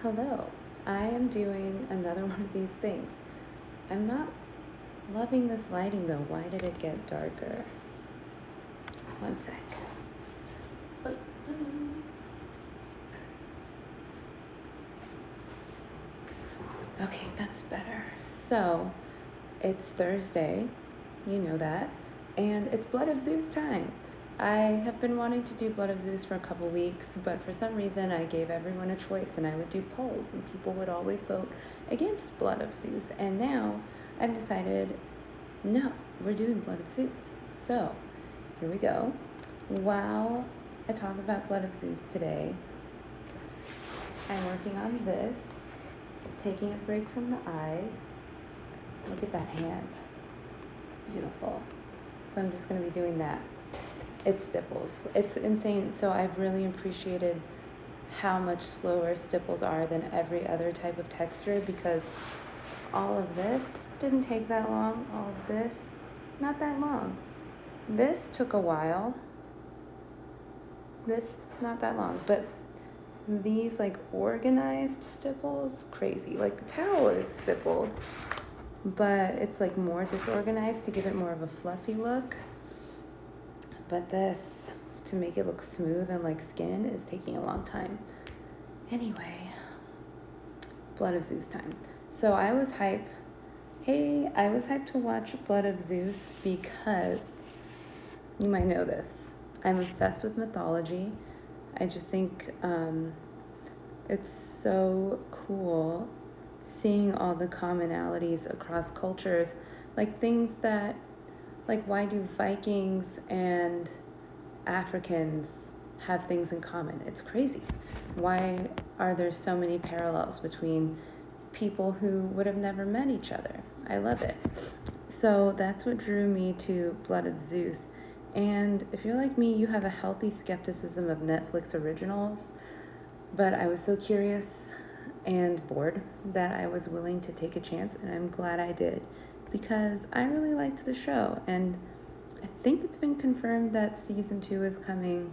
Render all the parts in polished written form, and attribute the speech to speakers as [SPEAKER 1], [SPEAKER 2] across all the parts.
[SPEAKER 1] Hello, I am doing another one of these things. I'm not loving this lighting though. Why did it get darker? One sec. Okay, that's better. So, it's Thursday, you know that, and it's Blood of Zeus time. I have been wanting to do Blood of Zeus for a couple weeks, but for some reason I gave everyone a choice and I would do polls and people would always vote against Blood of Zeus. And now I've decided, no, we're doing Blood of Zeus. So here we go. While I talk about Blood of Zeus today, I'm working on this, taking a break from the eyes. Look at that hand. It's beautiful. So I'm just going to be doing that. It's stipples. It's insane. So I've really appreciated how much slower stipples are than every other type of texture, because all of this didn't take that long. All of this, not that long. This took a while. This, not that long. But these like organized stipples, crazy. Like the towel is stippled, but it's like more disorganized to give it more of a fluffy look. But this, to make it look smooth and like skin, is taking a long time. Anyway, Blood of Zeus time. So I was hyped to watch Blood of Zeus because, you might know this, I'm obsessed with mythology. I just think it's so cool seeing all the commonalities across cultures, like things that, like, why do Vikings and Africans have things in common? It's crazy. Why are there so many parallels between people who would have never met each other? I love it. So that's what drew me to Blood of Zeus. And if you're like me, you have a healthy skepticism of Netflix originals, but I was so curious and bored that I was willing to take a chance, and I'm glad I did, because I really liked the show, and I think it's been confirmed that season 2 is coming.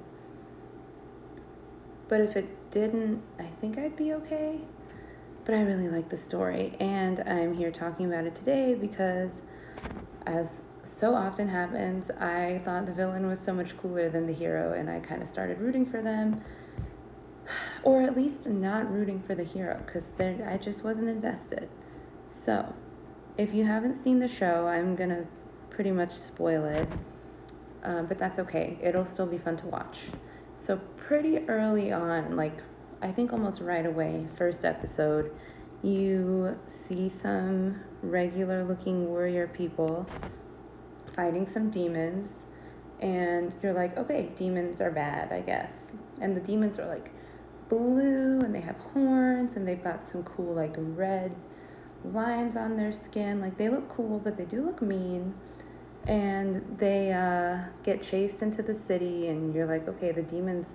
[SPEAKER 1] But if it didn't, I think I'd be okay. But I really like the story, and I'm here talking about it today because, as so often happens, I thought the villain was so much cooler than the hero, and I kind of started rooting for them. Or at least not rooting for the hero, because I just wasn't invested. So, if you haven't seen the show, I'm going to pretty much spoil it, but that's okay. It'll still be fun to watch. So pretty early on, like I think almost right away, first episode, you see some regular looking warrior people fighting some demons, and you're like, okay, demons are bad, I guess. And the demons are like blue, and they have horns, and they've got some cool like red lines on their skin. Like, they look cool, but they do look mean. And they get chased into the city, and you're like, okay, the demons,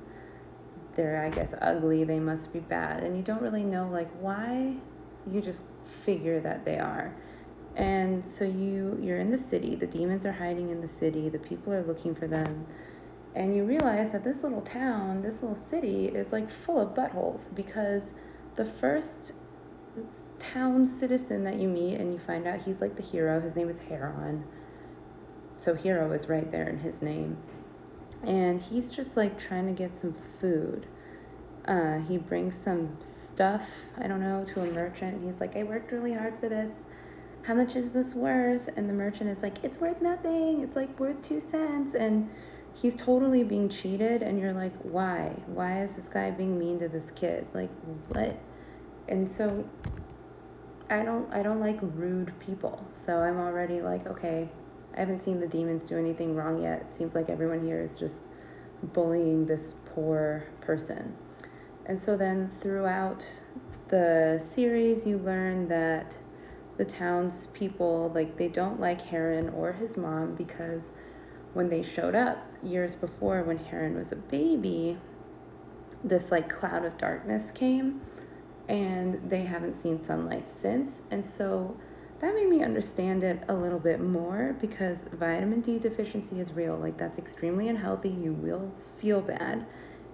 [SPEAKER 1] they're, I guess, ugly, they must be bad. And you don't really know like why. You just figure that they are. And so you're in the city, the demons are hiding in the city, the people are looking for them, and you realize that this little town, this little city, is like full of buttholes, because the first town citizen that you meet, and you find out he's like the hero, his name is Heron. So hero is right there in his name. And he's just like trying to get some food. He brings some stuff, I don't know, to a merchant. He's like, I worked really hard for this. How much is this worth? And the merchant is like, it's worth nothing. It's like worth 2 cents. And he's totally being cheated. And you're like, why? Why is this guy being mean to this kid? Like, what? And so I don't like rude people. So I'm already like, okay, I haven't seen the demons do anything wrong yet. It seems like everyone here is just bullying this poor person. And so then throughout the series, you learn that the townspeople, like, they don't like Heron or his mom, because when they showed up years before, when Heron was a baby, this like cloud of darkness came, and they haven't seen sunlight since. And so that made me understand it a little bit more, because vitamin D deficiency is real. Like, that's extremely unhealthy. You will feel bad.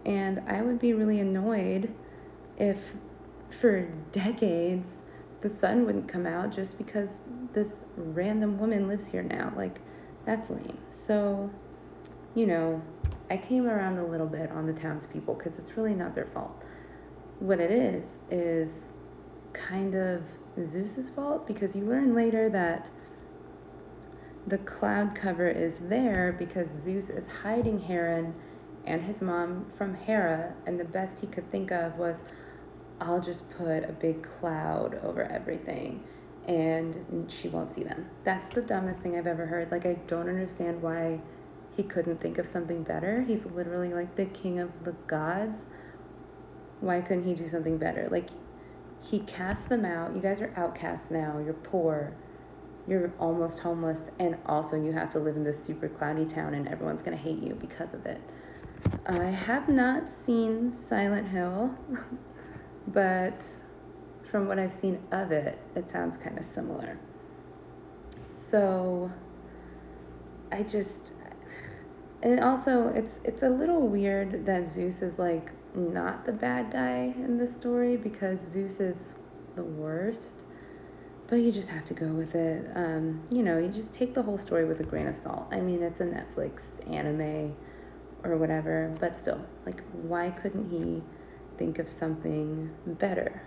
[SPEAKER 1] And I would be really annoyed if for decades, the sun wouldn't come out just because this random woman lives here now. Like, that's lame. So, I came around a little bit on the townspeople because it's really not their fault. What it is kind of Zeus's fault, because you learn later that the cloud cover is there because Zeus is hiding Heron and his mom from Hera, and the best he could think of was, I'll just put a big cloud over everything and she won't see them. That's the dumbest thing I've ever heard. Like, I don't understand why he couldn't think of something better. He's literally like the king of the gods. Why couldn't he do something better? Like, he cast them out. You guys are outcasts now. You're poor. You're almost homeless. And also you have to live in this super cloudy town and everyone's going to hate you because of it. I have not seen Silent Hill, but from what I've seen of it, it sounds kind of similar. So and also it's a little weird that Zeus is like not the bad guy in this story, because Zeus is the worst, but you just have to go with it. You just take the whole story with a grain of salt. I mean, it's a Netflix anime or whatever, but still, like, why couldn't he think of something better?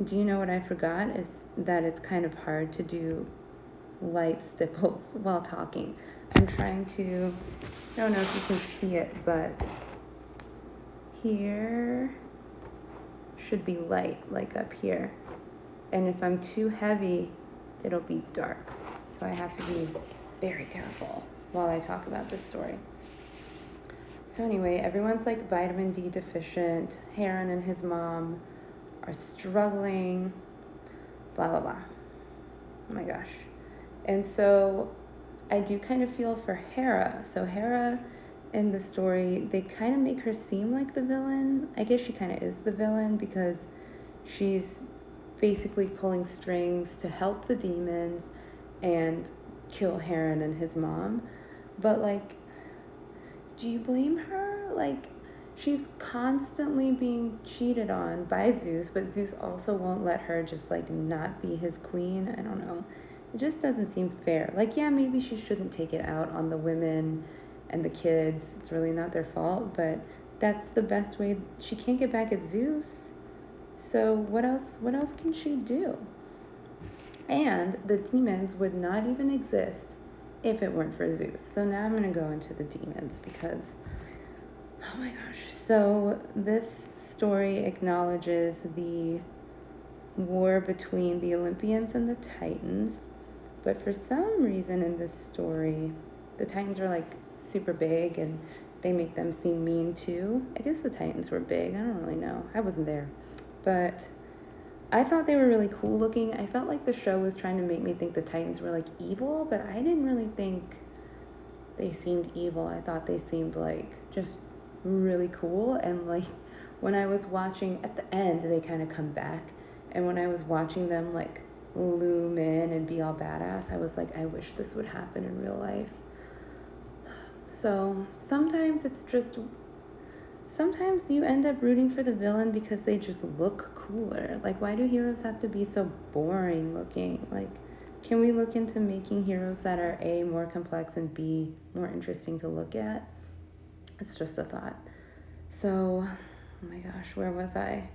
[SPEAKER 1] Do you know what I forgot is that it's kind of hard to do light stipples while talking. I'm trying to, I don't know if you can see it, but here should be light, like up here. And if I'm too heavy, it'll be dark. So I have to be very careful while I talk about this story. So anyway, everyone's like vitamin D deficient. Heron and his mom are struggling, blah, blah, blah. Oh my gosh. And so I do kind of feel for Hera. So Hera in the story, they kind of make her seem like the villain. I guess she kind of is the villain because she's basically pulling strings to help the demons and kill Heron and his mom. But like, do you blame her? Like, she's constantly being cheated on by Zeus, but Zeus also won't let her just like not be his queen. I don't know. It just doesn't seem fair. Like, yeah, maybe she shouldn't take it out on the women and the kids. It's really not their fault, but that's the best way. She can't get back at Zeus. So what else can she do? And the demons would not even exist if it weren't for Zeus. So now I'm going to go into the demons because, oh my gosh. So this story acknowledges the war between the Olympians and the Titans. But for some reason in this story, the Titans are like super big and they make them seem mean too. I guess the Titans were big. I don't really know. I wasn't there. But I thought they were really cool looking. I felt like the show was trying to make me think the Titans were like evil, but I didn't really think they seemed evil. I thought they seemed like just really cool. And like when I was watching at the end, they kind of come back. And when I was watching them like loom in and be all badass, I was like, I wish this would happen in real life. So sometimes you end up rooting for the villain because they just look cooler. Like, why do heroes have to be so boring looking? Like, can we look into making heroes that are A, more complex, and B, more interesting to look at? It's just a thought. So, oh my gosh, where was I?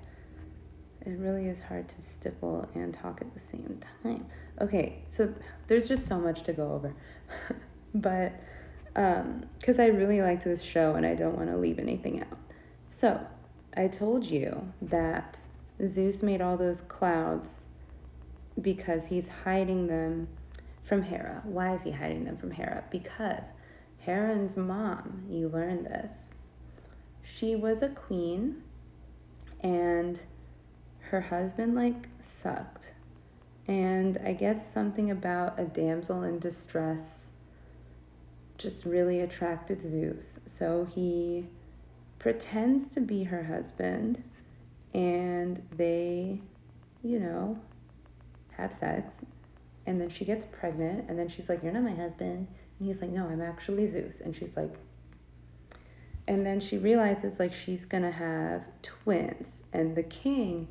[SPEAKER 1] It really is hard to stipple and talk at the same time. Okay, so there's just so much to go over. But, because I really liked this show and I don't want to leave anything out. So, I told you that Zeus made all those clouds because he's hiding them from Hera. Why is he hiding them from Hera? Because Heron's mom, you learned this, she was a queen and her husband like sucked. And I guess something about a damsel in distress just really attracted Zeus. So he pretends to be her husband and they, have sex. And then she gets pregnant and then she's like, you're not my husband. And he's like, no, I'm actually Zeus. And she's like, and then she realizes like she's gonna have twins. And the king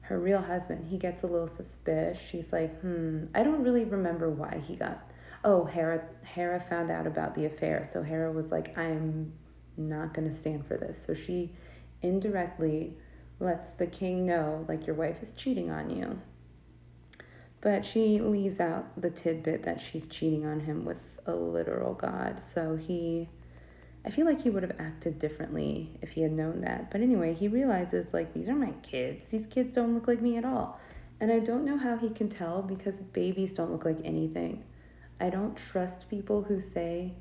[SPEAKER 1] her real husband, he gets a little suspicious. She's like, I don't really remember why he got. Oh, Hera found out about the affair. So Hera was like, I'm not going to stand for this. So she indirectly lets the king know, like, your wife is cheating on you. But she leaves out the tidbit that she's cheating on him with a literal god. So I feel like he would have acted differently if he had known that. But anyway, he realizes, like, these are my kids. These kids don't look like me at all. And I don't know how he can tell because babies don't look like anything. I don't trust people who say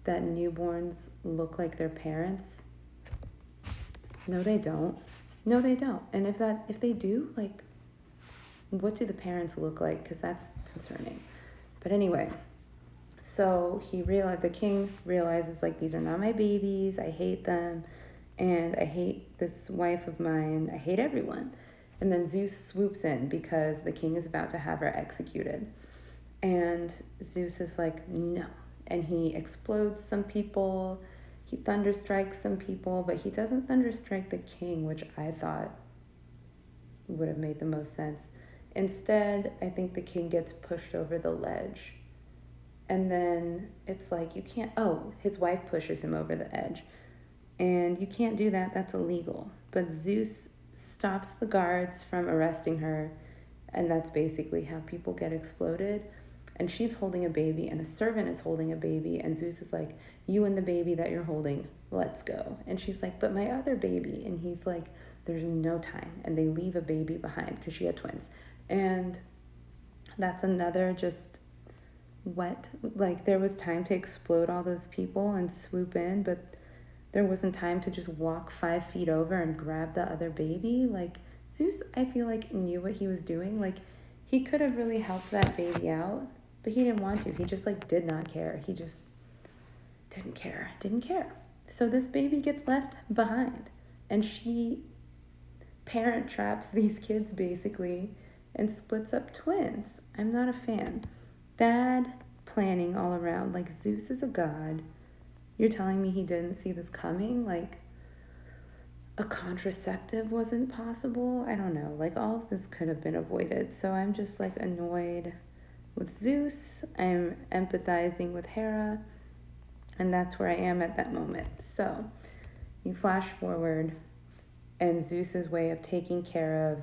[SPEAKER 1] that newborns look like their parents. No, they don't. No, they don't. And if they do, like, what do the parents look like? Because that's concerning. But anyway, so the king realizes, like, these are not my babies. I hate them. And I hate this wife of mine. I hate everyone. And then Zeus swoops in because the king is about to have her executed. And Zeus is like, no. And he explodes some people. He thunderstrikes some people. But he doesn't thunderstrike the king, which I thought would have made the most sense. Instead, I think the king gets pushed over the ledge. And then it's like, you can't, his wife pushes him over the edge. And you can't do that, that's illegal. But Zeus stops the guards from arresting her, and that's basically how people get exploded. And she's holding a baby, and a servant is holding a baby, and Zeus is like, you and the baby that you're holding, let's go. And she's like, but my other baby. And he's like, there's no time. And they leave a baby behind because she had twins. And that's another just like, there was time to explode all those people and swoop in, but there wasn't time to just walk 5 feet over and grab the other baby. Like, Zeus, I feel like, knew what he was doing. Like, he could have really helped that baby out, but he didn't want to. He just, like, did not care. He just didn't care. So this baby gets left behind, and she parent traps these kids, basically, and splits up twins. I'm not a fan. Bad planning all around. Like, Zeus is a god. You're telling me he didn't see this coming? Like, a contraceptive wasn't possible? I don't know. Like, all of this could have been avoided. So I'm just, like, annoyed with Zeus. I'm empathizing with Hera. And that's where I am at that moment. So you flash forward, and Zeus's way of taking care of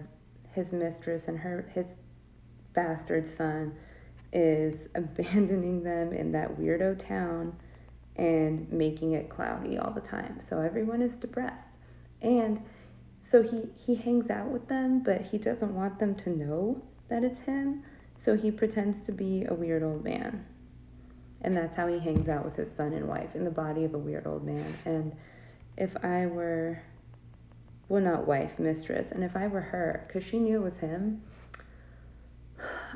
[SPEAKER 1] his mistress and his bastard son is abandoning them in that weirdo town and making it cloudy all the time. So everyone is depressed. And so he hangs out with them, but he doesn't want them to know that it's him. So he pretends to be a weird old man. And that's how he hangs out with his son and wife, in the body of a weird old man. And if I were, not wife, mistress, and if I were her, because she knew it was him,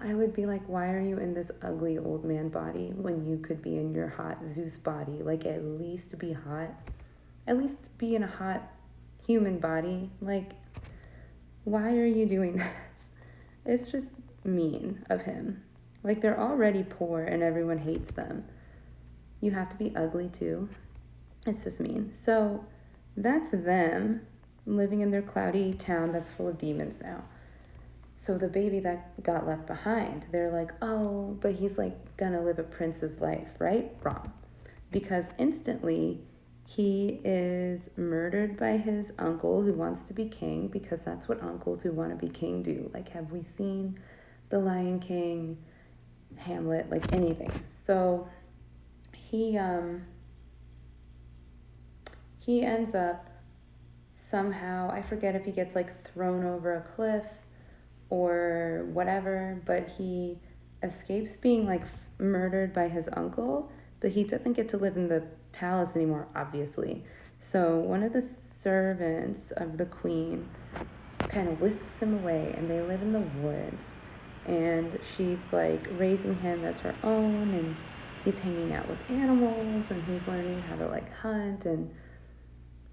[SPEAKER 1] I would be like, why are you in this ugly old man body when you could be in your hot Zeus body? Like, at least be hot. At least be in a hot human body. Like, why are you doing this? It's just mean of him. Like, they're already poor and everyone hates them. You have to be ugly too. It's just mean. So that's them living in their cloudy town that's full of demons now. So the baby that got left behind, they're like, oh, but he's like gonna live a prince's life, right? Wrong. Because instantly he is murdered by his uncle who wants to be king, because that's what uncles who want to be king do. Like, have we seen The Lion King, Hamlet, like anything? So he ends up somehow, I forget if he gets like thrown over a cliff or whatever, but he escapes being like murdered by his uncle, but he doesn't get to live in the palace anymore, obviously. So one of the servants of the queen kind of whisks him away, and they live in the woods, and she's like raising him as her own, and he's hanging out with animals, and he's learning how to like hunt, and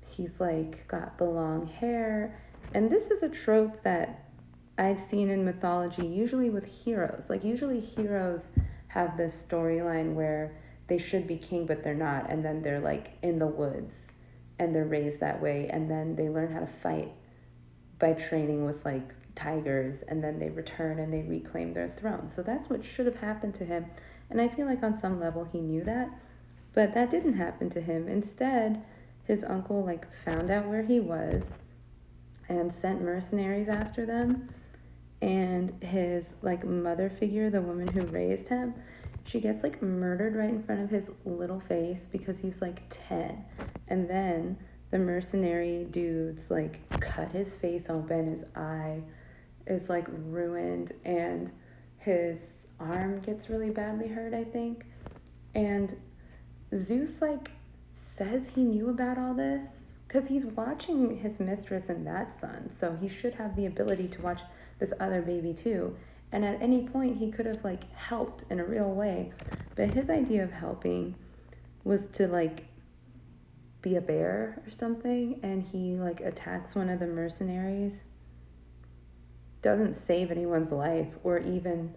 [SPEAKER 1] he's like got the long hair. And this is a trope that I've seen in mythology, usually with heroes. Like, usually heroes have this storyline where they should be king, but they're not. And then they're like in the woods and they're raised that way. And then they learn how to fight by training with like tigers, and then they return and they reclaim their throne. So that's what should have happened to him. And I feel like on some level he knew that, but that didn't happen to him. Instead, his uncle like found out where he was and sent mercenaries after them. And his like mother figure, the woman who raised him, she gets like murdered right in front of his little face because he's like 10. And then the mercenary dudes like cut his face open, his eye is like ruined, and his arm gets really badly hurt, I think. And Zeus like says he knew about all this because he's watching his mistress and that son, so he should have the ability to watch this other baby too. And at any point he could have like helped in a real way, but his idea of helping was to like be a bear or something, and he like attacks one of the mercenaries, doesn't save anyone's life, or even,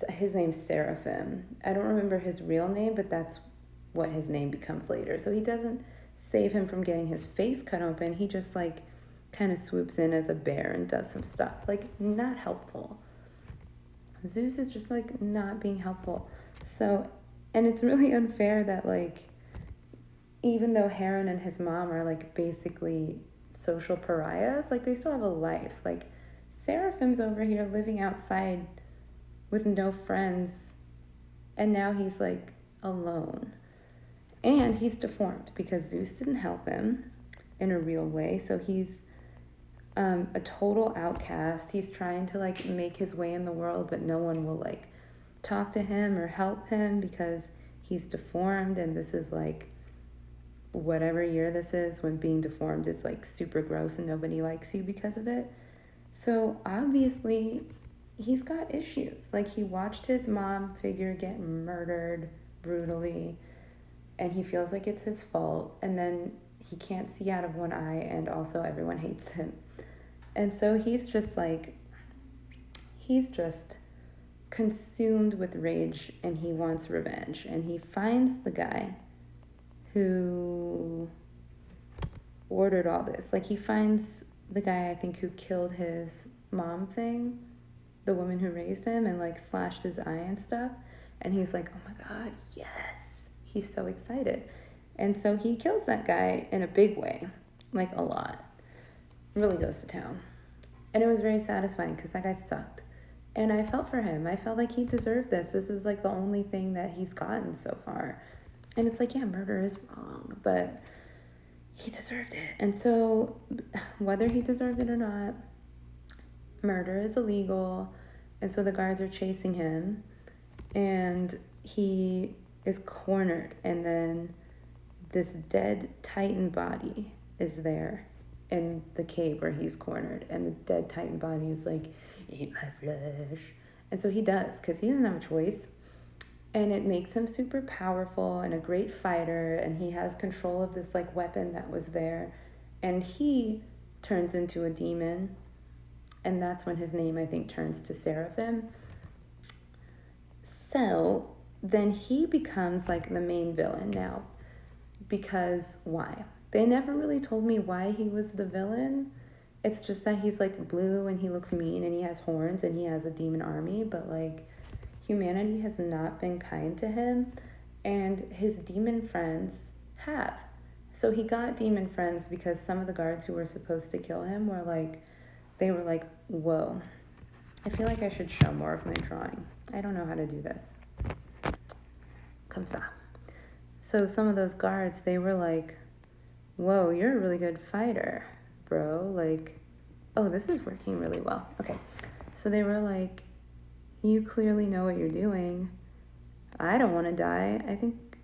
[SPEAKER 1] his name's Seraphim. I don't remember his real name, but that's what his name becomes later. So he doesn't save him from getting his face cut open. He just like kind of swoops in as a bear and does some stuff. Like, not helpful. Zeus is just like not being helpful. So, and it's really unfair that like, even though Heron and his mom are like basically social pariahs, like they still have a life. Like, Seraphim's over here living outside with no friends, and now he's like alone. And he's deformed because Zeus didn't help him in a real way, so he's a total outcast. He's trying to like make his way in the world, but no one will like talk to him or help him because he's deformed. And this is like whatever year this is, when being deformed is like super gross and nobody likes you because of it. So obviously he's got issues. Like, he watched his mom figure get murdered brutally, and he feels like it's his fault, and then he can't see out of one eye, and also everyone hates him. And so he's just consumed with rage, and he wants revenge. And he finds the guy who ordered all this. Like, he finds the guy, I think, who killed his mom thing, the woman who raised him, and like slashed his eye and stuff. And he's like, oh my God, yes. He's so excited. And so he kills that guy in a big way, like a lot. Really goes to town. And it was very satisfying because that guy sucked. And I felt for him. I felt like he deserved this. This is like the only thing that he's gotten so far. And it's like, yeah, murder is wrong, but he deserved it. And so whether he deserved it or not, murder is illegal. And so the guards are chasing him, and he is cornered. And then this dead Titan body is there in the cave where he's cornered. And the dead Titan body is like, eat my flesh. And so he does, because he doesn't have a choice. And it makes him super powerful and a great fighter, and he has control of this like weapon that was there. And he turns into a demon, and that's when his name, I think, turns to Seraphim. So then he becomes like the main villain now. Because why? They never really told me why he was the villain. It's just that he's like blue and he looks mean and he has horns and he has a demon army, but like humanity has not been kind to him, and his demon friends have. So he got demon friends because some of the guards who were supposed to kill him were like, they were like, whoa, I feel like I should show more of my drawing. I don't know how to do this. Comme ça. So some of those guards, they were like, whoa, you're a really good fighter, bro. Like, oh, this is working really well. Okay. So they were like, you clearly know what you're doing. I don't want to die. I think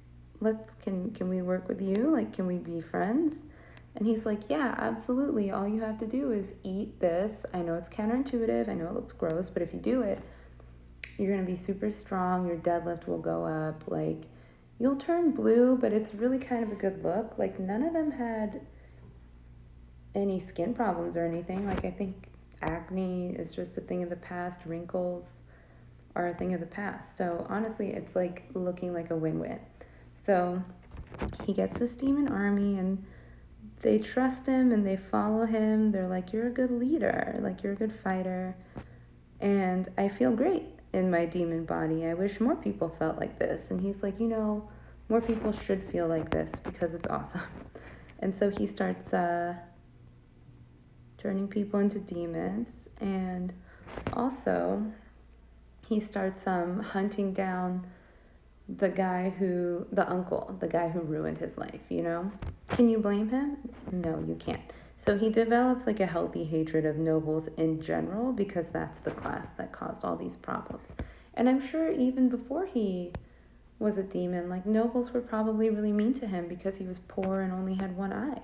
[SPEAKER 1] can we work with you? Like, can we be friends? And he's like, yeah, absolutely. All you have to do is eat this. I know it's counterintuitive. I know it looks gross, but if you do it, you're going to be super strong. Your deadlift will go up. Like, you'll turn blue, but it's really kind of a good look. Like, none of them had any skin problems or anything. Like, I think acne is just a thing of the past. Wrinkles are a thing of the past. So honestly, it's like looking like a win-win. So he gets this demon army, and they trust him and they follow him. They're like, you're a good leader, like you're a good fighter. And I feel great in my demon body. I wish more people felt like this. And he's like, more people should feel like this because it's awesome. And so he starts turning people into demons. And also, he starts hunting down the uncle, the guy who ruined his life, Can you blame him? No, you can't. So he develops like a healthy hatred of nobles in general because that's the class that caused all these problems. And I'm sure even before he was a demon, like nobles were probably really mean to him because he was poor and only had one eye.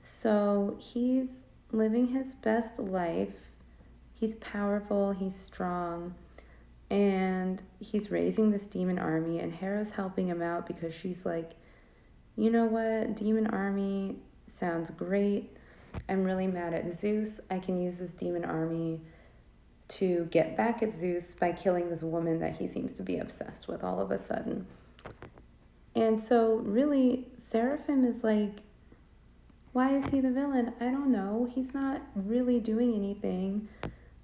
[SPEAKER 1] So he's living his best life. He's powerful, he's strong, and he's raising this demon army, and Hera's helping him out because she's like, you know what, demon army sounds great. I'm really mad at Zeus. I can use this demon army to get back at Zeus by killing this woman that he seems to be obsessed with all of a sudden. And so really, Seraphim is like, why is he the villain? I don't know. He's not really doing anything.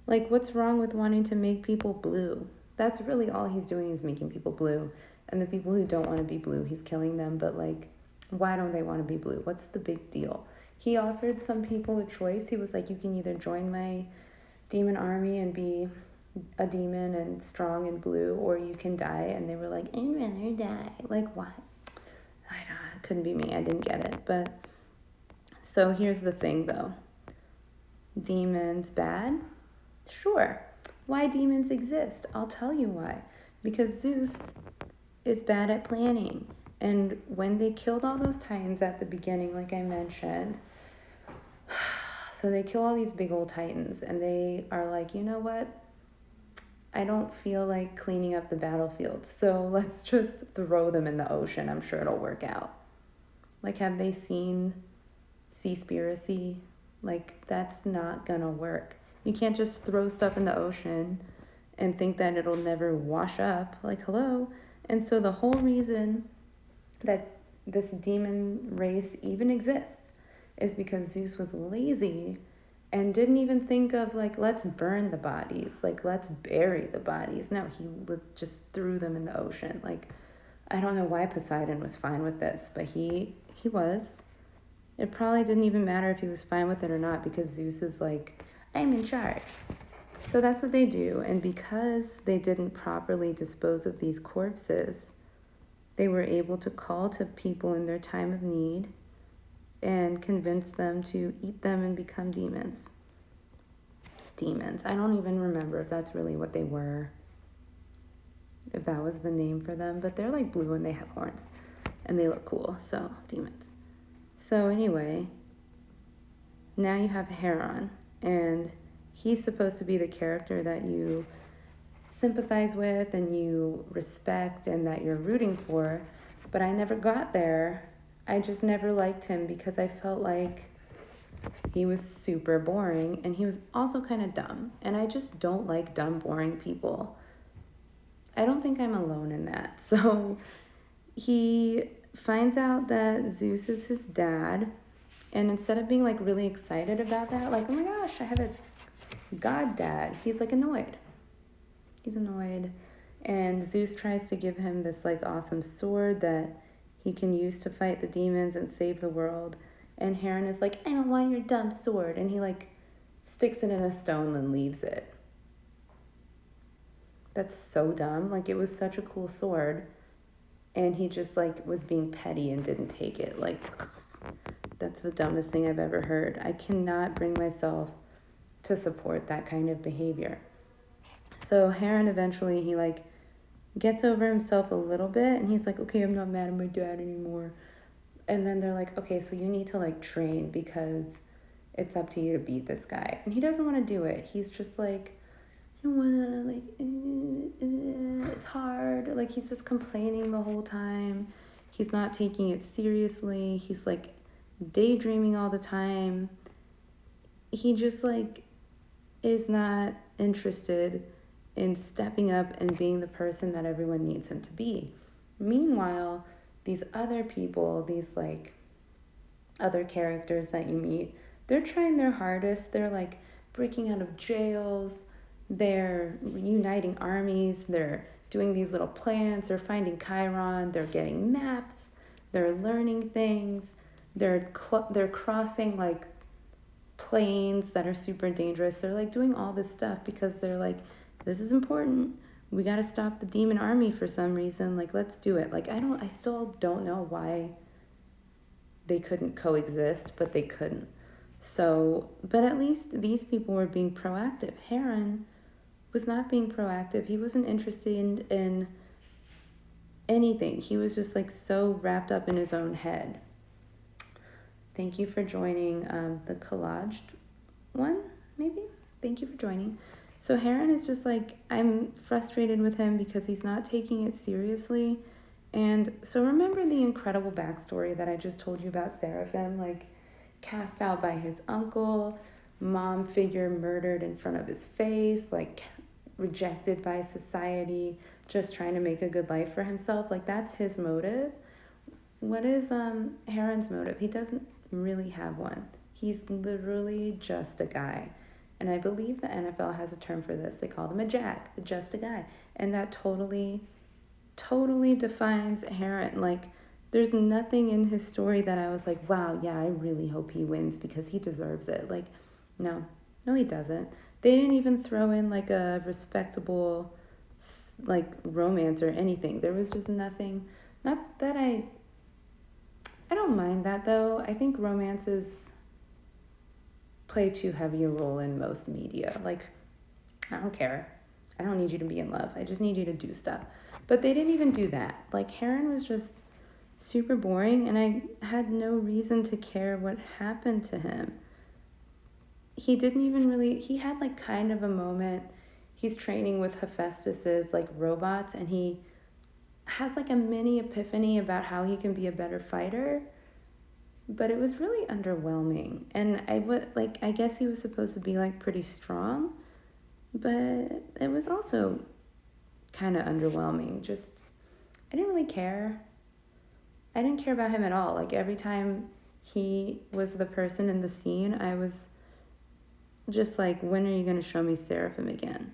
[SPEAKER 1] Like, what's wrong with wanting to make people blue? That's really all he's doing is making people blue. And the people who don't want to be blue, he's killing them. But, like, why don't they want to be blue? What's the big deal? He offered some people a choice. He was like, you can either join my demon army and be a demon and strong and blue, or you can die. And they were like, I'd rather die. Like, what? I don't know. It couldn't be me. I didn't get it. But, so here's the thing, though. Demons bad? Sure. Why demons exist? I'll tell you why. Because Zeus is bad at planning. And when they killed all those titans at the beginning, like I mentioned, so they kill all these big old titans, and they are like, you know what? I don't feel like cleaning up the battlefield, so let's just throw them in the ocean. I'm sure it'll work out. Like, have they seen Seaspiracy? Like, that's not gonna work. You can't just throw stuff in the ocean and think that it'll never wash up. Like, hello? And so the whole reason that this demon race even exists is because Zeus was lazy and didn't even think of, like, let's burn the bodies. Like, let's bury the bodies. No, he just threw them in the ocean. Like, I don't know why Poseidon was fine with this, but he was. It probably didn't even matter if he was fine with it or not because Zeus is like, I'm in charge. So that's what they do. And because they didn't properly dispose of these corpses, they were able to call to people in their time of need and convince them to eat them and become demons. Demons. I don't even remember if that's really what they were, if that was the name for them, but they're like blue and they have horns and they look cool. So demons. So anyway, now you have Heron, and he's supposed to be the character that you sympathize with and you respect and that you're rooting for, but I never got there. I just never liked him because I felt like he was super boring, and he was also kind of dumb, and I just don't like dumb, boring people. I don't think I'm alone in that. So he finds out that Zeus is his dad, and instead of being like really excited about that, like, oh my gosh, I have a god dad, he's like annoyed. He's annoyed, and Zeus tries to give him this like awesome sword that he can use to fight the demons and save the world, and Heron is like, I don't want your dumb sword, and he like sticks it in a stone and leaves it. That's so dumb. Like, it was such a cool sword, and he just like was being petty and didn't take it. Like, that's the dumbest thing I've ever heard. I cannot bring myself to support that kind of behavior. So Heron eventually, he like gets over himself a little bit, and he's like, okay, I'm not mad at my dad anymore. And then they're like, okay, so you need to like train because it's up to you to beat this guy. And he doesn't want to do it. He's just like, I don't want to, like, it's hard. Like, he's just complaining the whole time. He's not taking it seriously. He's like daydreaming all the time. He just like is not interested in stepping up and being the person that everyone needs him to be. Meanwhile, these other people, these like other characters that you meet, they're trying their hardest. They're like breaking out of jails, they're uniting armies, they're doing these little plans, they're finding Chiron, they're getting maps, they're learning things, they're crossing like planes that are super dangerous. They're like doing all this stuff because they're like, this is important. We got to stop the demon army for some reason. Like, let's do it. Like, I still don't know why they couldn't coexist, but they couldn't. So, but at least these people were being proactive. Heron was not being proactive. He wasn't interested in anything. He was just like so wrapped up in his own head. Thank you for joining the collaged one, maybe? Thank you for joining. So Heron is just like, I'm frustrated with him because he's not taking it seriously. And so remember the incredible backstory that I just told you about Seraphim, like cast out by his uncle, mom figure murdered in front of his face, like rejected by society, just trying to make a good life for himself. Like that's his motive. What is Heron's motive? He doesn't really have one. He's literally just a guy. And I believe the NFL has a term for this. They call them a jack, just a guy. And that totally defines Heron. Like, there's nothing in his story that I was like, wow, yeah, I really hope he wins because he deserves it. Like, no, he doesn't. They didn't even throw in like a respectable like romance or anything. There was just nothing. Not that I don't mind that though. I think romances play too heavy a role in most media. Like, I don't care. I don't need you to be in love. I just need you to do stuff. But they didn't even do that. Like, Heron was just super boring, and I had no reason to care what happened to him. He didn't even really, he had like kind of a moment. He's training with Hephaestus's like robots, and he has like a mini epiphany about how he can be a better fighter. But it was really underwhelming. And I guess he was supposed to be like pretty strong, but it was also kind of underwhelming. Just, I didn't really care. I didn't care about him at all. Like every time he was the person in the scene, I was just like, when are you going to show me Seraphim again?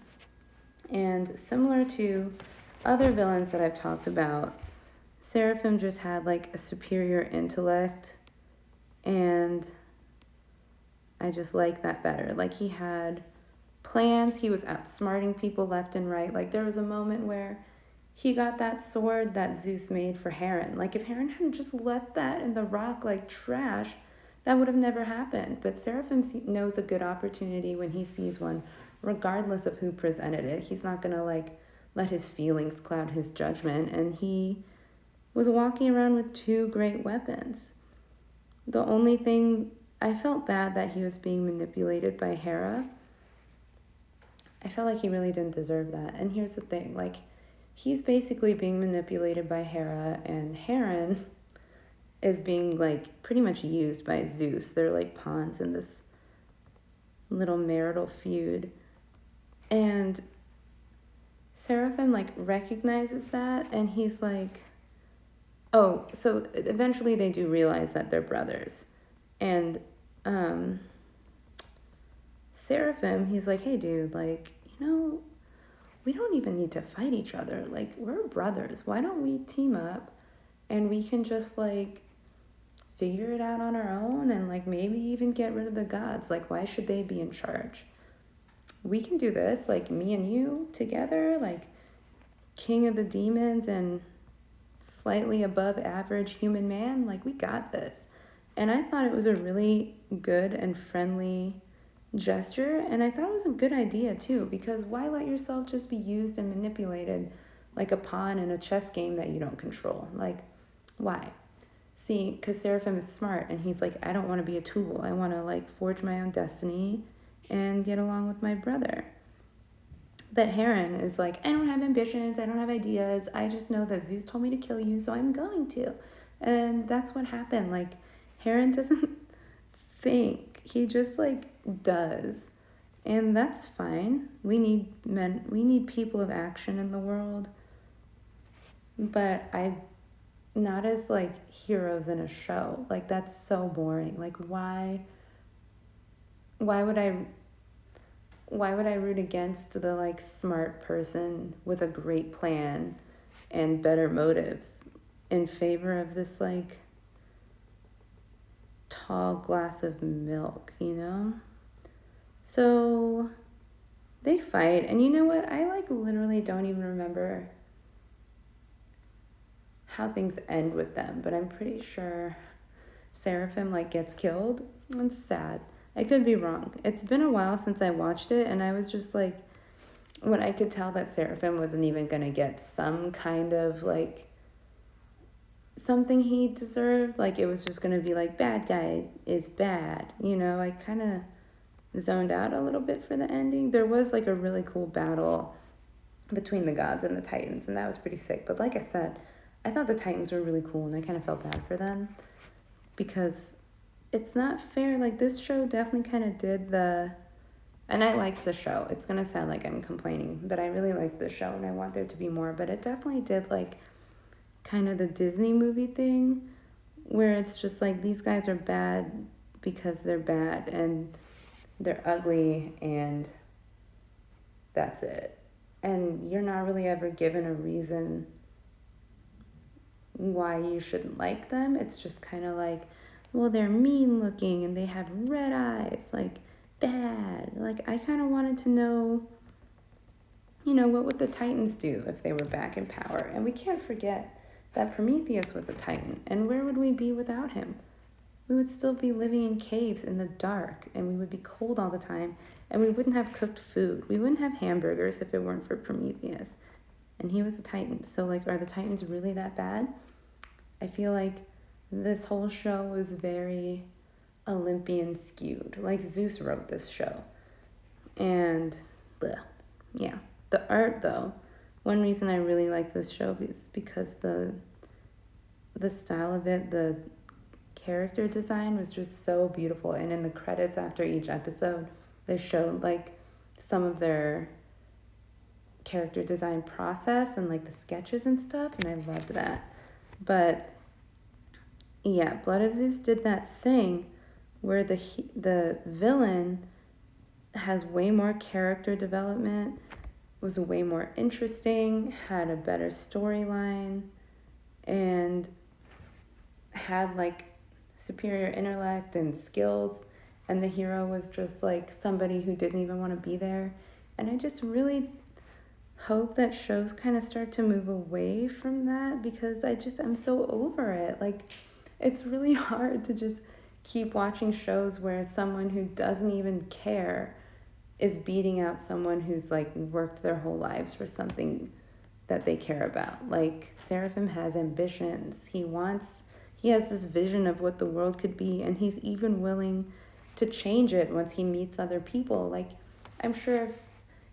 [SPEAKER 1] And similar to other villains that I've talked about, Seraphim just had like a superior intellect, and I just like that better. Like he had plans, he was outsmarting people left and right. Like there was a moment where he got that sword that Zeus made for Heron. Like if Heron hadn't just left that in the rock like trash, that would have never happened. But Seraphim knows a good opportunity when he sees one, regardless of who presented it. He's not gonna like let his feelings cloud his judgment. And he was walking around with two great weapons. The only thing, I felt bad that he was being manipulated by Hera. I felt like he really didn't deserve that. And here's the thing, like, he's basically being manipulated by Hera, and Heron is being, like, pretty much used by Zeus. They're, like, pawns in this little marital feud. And Seraphim, like, recognizes that, and he's like, oh, so eventually they do realize that they're brothers. And Seraphim, he's like, hey, dude, like, we don't even need to fight each other. Like, we're brothers. Why don't we team up and we can just, like, figure it out on our own and, like, maybe even get rid of the gods? Like, why should they be in charge? We can do this, like, me and you together, like, king of the demons and slightly above average human man, like we got this. And I thought it was a really good and friendly gesture, and I thought it was a good idea too, because why let yourself just be used and manipulated like a pawn in a chess game that you don't control? Like, why? See, because Seraphim is smart, and he's like, I don't want to be a tool. I want to like forge my own destiny and get along with my brother. But Heron is like, I don't have ambitions, I don't have ideas, I just know that Zeus told me to kill you, so I'm going to. And that's what happened. Like, Heron doesn't think, he just like does. And that's fine. We need people of action in the world. But I not as like heroes in a show. Like that's so boring. Like why would I root against the like smart person with a great plan and better motives in favor of this like tall glass of milk, you know? So they fight, and you know what? I like literally don't even remember how things end with them, but I'm pretty sure Seraphim like gets killed. It's sad. I could be wrong. It's been a while since I watched it, and I was just like, when I could tell that Seraphim wasn't even gonna get some kind of like something he deserved, like it was just gonna be like bad guy is bad, you know. I kind of zoned out a little bit for the ending. There was like a really cool battle between the gods and the Titans, and that was pretty sick. But like I said, I thought the Titans were really cool, and I kind of felt bad for them because it's not fair. Like this show definitely kind of did the, and I liked the show. It's gonna sound like I'm complaining, but I really liked the show, and I want there to be more. But it definitely did like kind of the Disney movie thing, where it's just like these guys are bad because they're bad and they're ugly and that's it. And you're not really ever given a reason why you shouldn't like them. It's just kind of like, well, they're mean looking and they have red eyes, like bad. Like I kind of wanted to know, you know, what would the Titans do if they were back in power? And we can't forget that Prometheus was a Titan, and where would we be without him? We would still be living in caves in the dark, and we would be cold all the time, and we wouldn't have cooked food. We wouldn't have hamburgers if it weren't for Prometheus. And he was a Titan. So, like, are the Titans really that bad? I feel like this whole show was very Olympian skewed. Like, Zeus wrote this show. And, bleh, yeah. The art, though, one reason I really like this show is because the style of it, the character design was just so beautiful. And in the credits after each episode, they showed like some of their character design process and like the sketches and stuff, and I loved that. But yeah, Blood of Zeus did that thing where the villain has way more character development, was way more interesting, had a better storyline, and had like superior intellect and skills, and the hero was just like somebody who didn't even want to be there. And I just really hope that shows kind of start to move away from that, because I'm so over it. Like it's really hard to just keep watching shows where someone who doesn't even care is beating out someone who's like worked their whole lives for something that they care about. Like Seraphim has ambitions. He has this vision of what the world could be, and he's even willing to change it once he meets other people. Like, I'm sure if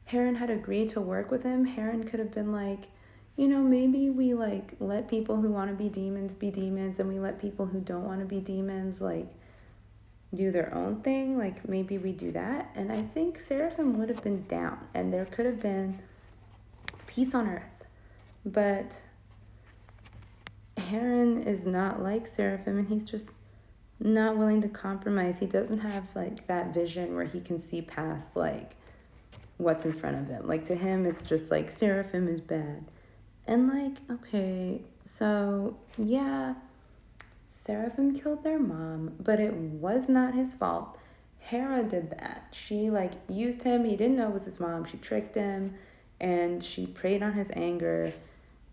[SPEAKER 1] Heron had agreed to work with him, Heron could have been like, you know, maybe we like let people who want to be demons, and we let people who don't want to be demons like do their own thing. Like maybe we do that. And I think Seraphim would have been down, and there could have been peace on earth. But Heron is not like Seraphim, and he's just not willing to compromise. He doesn't have like that vision where he can see past like what's in front of him. Like to him it's just like Seraphim is bad. And like, okay, so yeah, Seraphim killed their mom, but it was not his fault. Hera did that. She like used him. He didn't know it was his mom. She tricked him, and she preyed on his anger,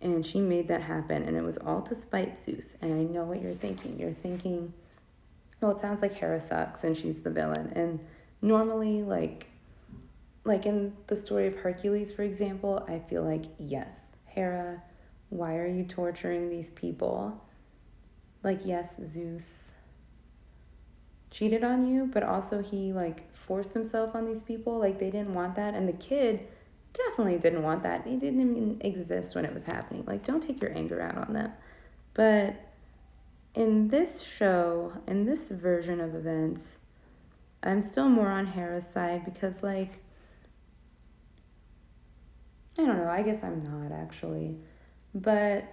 [SPEAKER 1] and she made that happen. And it was all to spite Zeus. And I know what you're thinking. You're thinking, well, it sounds like Hera sucks and she's the villain. And normally, like in the story of Hercules, for example, I feel like, yes, Hera, why are you torturing these people? Like, yes, Zeus cheated on you, but also he like forced himself on these people. Like they didn't want that, and the kid definitely didn't want that. He didn't even exist when it was happening. Like, don't take your anger out on them. But in this show, in this version of events, I'm still more on Hera's side because like, I don't know, I guess I'm not actually, but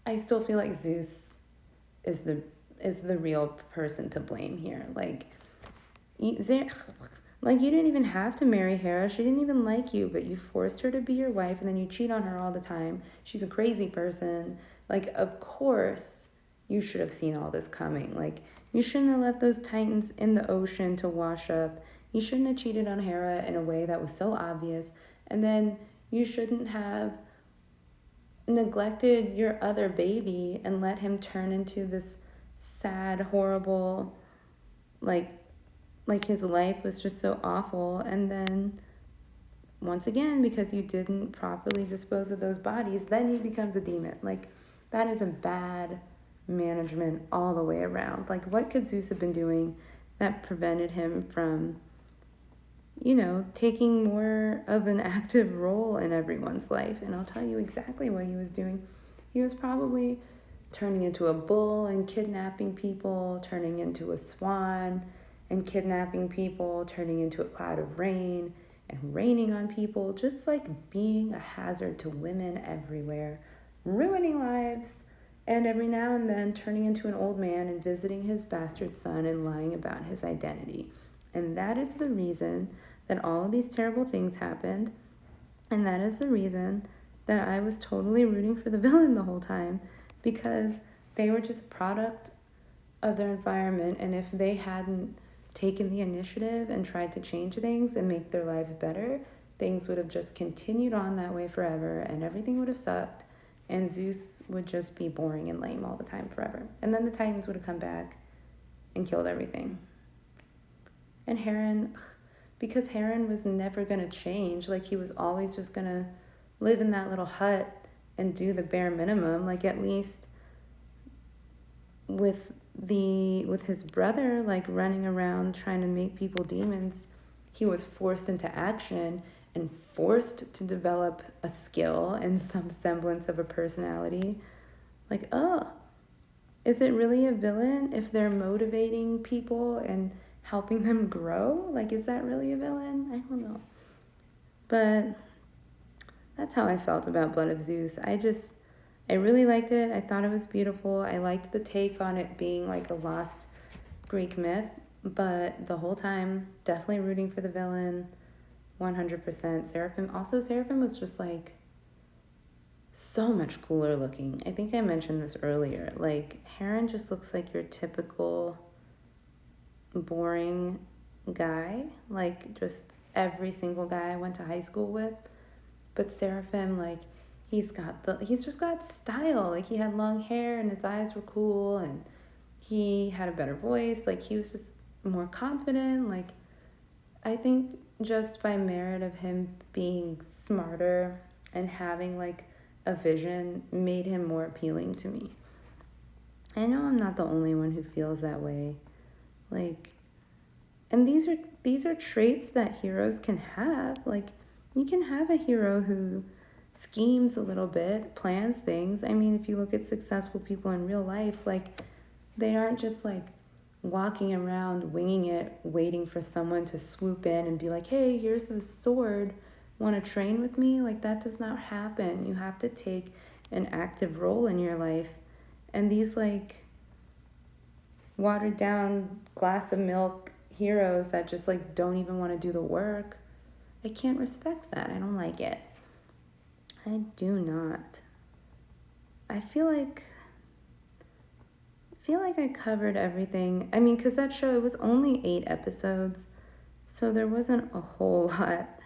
[SPEAKER 1] I still feel like Zeus is the real person to blame here. Like, you didn't even have to marry Hera. She didn't even like you, but you forced her to be your wife, and then you cheat on her all the time. She's a crazy person. Like, of course, you should have seen all this coming. Like, you shouldn't have left those Titans in the ocean to wash up. You shouldn't have cheated on Hera in a way that was so obvious. And then you shouldn't have neglected your other baby and let him turn into this sad, horrible, like his life was just so awful. And then once again, because you didn't properly dispose of those bodies, then he becomes a demon. Like, that is a bad management all the way around. Like, what could Zeus have been doing that prevented him from, taking more of an active role in everyone's life? And I'll tell you exactly what he was doing. He was probably turning into a bull and kidnapping people, turning into a swan and kidnapping people, turning into a cloud of rain and raining on people, just like being a hazard to women everywhere, ruining lives, and every now and then turning into an old man and visiting his bastard son and lying about his identity. And that is the reason that all of these terrible things happened. And that is the reason that I was totally rooting for the villain the whole time, because they were just a product of their environment. And if they hadn't taken the initiative and tried to change things and make their lives better, things would have just continued on that way forever, and everything would have sucked, and Zeus would just be boring and lame all the time forever. And then the Titans would have come back and killed everything. And Heron, because Heron was never going to change, like, he was always just going to live in that little hut and do the bare minimum. Like, at least with his brother, like, running around trying to make people demons, he was forced into action and forced to develop a skill and some semblance of a personality. Like, is it really a villain if they're motivating people and helping them grow? Like, is that really a villain? I don't know. But that's how I felt about Blood of Zeus. I really liked it. I thought it was beautiful. I liked the take on it being like a lost Greek myth, but the whole time, definitely rooting for the villain, 100%. Seraphim was just like so much cooler looking. I think I mentioned this earlier. Like, Heron just looks like your typical boring guy, like just every single guy I went to high school with. But Seraphim, like, he's just got style. Like, he had long hair and his eyes were cool and he had a better voice. Like, he was just more confident. Like, I think just by merit of him being smarter and having like a vision made him more appealing to me. I know I'm not the only one who feels that way. Like, and these are traits that heroes can have. Like, you can have a hero who schemes a little bit, plans things. I mean, if you look at successful people in real life, like, they aren't just like walking around winging it, waiting for someone to swoop in and be like, hey, here's the sword, want to train with me? Like, that does not happen. You have to take an active role in your life. And these like watered down glass of milk heroes that just like don't even want to do the work, I can't respect that. I don't like it. I do not. I feel like I covered everything. I mean, because that show, it was only 8 episodes, so there wasn't a whole lot.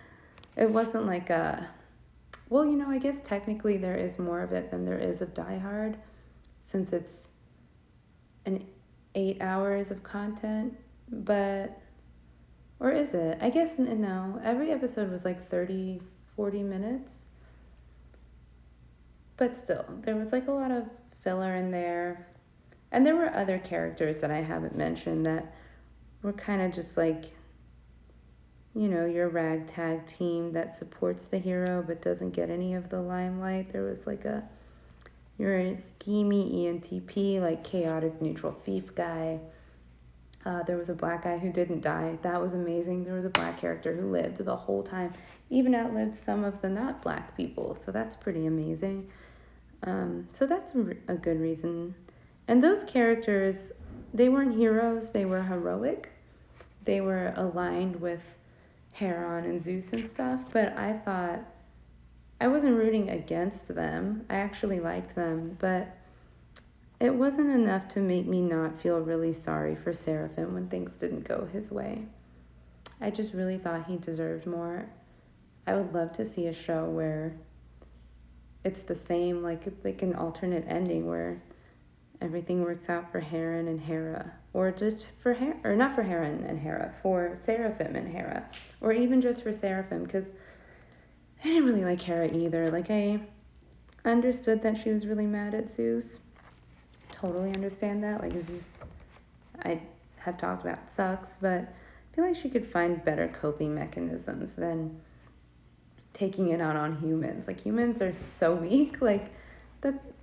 [SPEAKER 1] It wasn't like I guess technically there is more of it than there is of Die Hard, since it's an 8 hours of content, or is it? I guess, no, every episode was like 30, 40 minutes. But still, there was like a lot of filler in there. And there were other characters that I haven't mentioned that were kind of just like, your ragtag team that supports the hero but doesn't get any of the limelight. There was like you're a schemy ENTP, like chaotic neutral thief guy. There was a black guy who didn't die. That was amazing. There was a black character who lived the whole time, even outlived some of the not black people. So that's pretty amazing. So that's a good reason. And those characters, they weren't heroes, they were heroic. They were aligned with Heron and Zeus and stuff, but I thought I wasn't rooting against them. I actually liked them, but it wasn't enough to make me not feel really sorry for Seraphim when things didn't go his way. I just really thought he deserved more. I would love to see a show where it's the same, like an alternate ending where everything works out for Heron and Hera, or just for or not for Heron and Hera, for Seraphim and Hera, or even just for Seraphim, because I didn't really like Hera either. Like, I understood that she was really mad at Zeus. Totally understand that. Like, Zeus, I have talked about, sucks, but I feel like she could find better coping mechanisms than taking it out on humans. Like, humans are so weak. Like,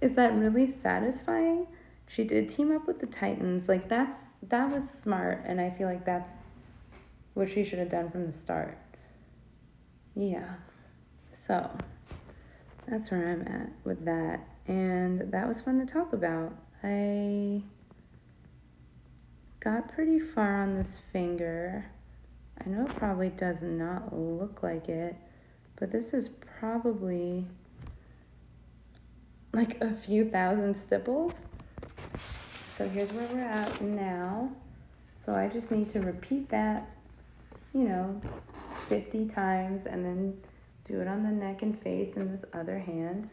[SPEAKER 1] is that really satisfying? She did team up with the Titans. Like, that was smart, and I feel like that's what she should have done from the start. Yeah. So, that's where I'm at with that. And that was fun to talk about. I got pretty far on this finger. I know it probably does not look like it, but this is probably like a few thousand stipples. So here's where we're at now. So I just need to repeat that, 50 times, and then do it on the neck and face in this other hand.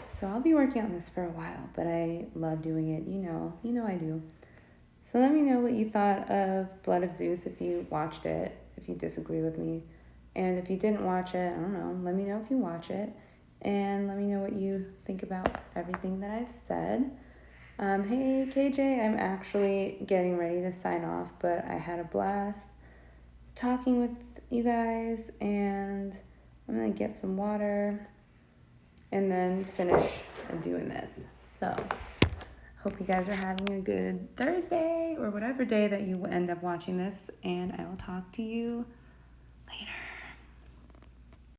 [SPEAKER 1] So I'll be working on this for a while, but I love doing it. You know I do. So let me know what you thought of Blood of Zeus if you watched it, if you disagree with me. And if you didn't watch it, I don't know, let me know if you watch it. And let me know what you think about everything that I've said. Hey, KJ, I'm actually getting ready to sign off, but I had a blast talking with you guys, and I'm going to get some water and then finish doing this. So, hope you guys are having a good Thursday or whatever day that you end up watching this, and I will talk to you later.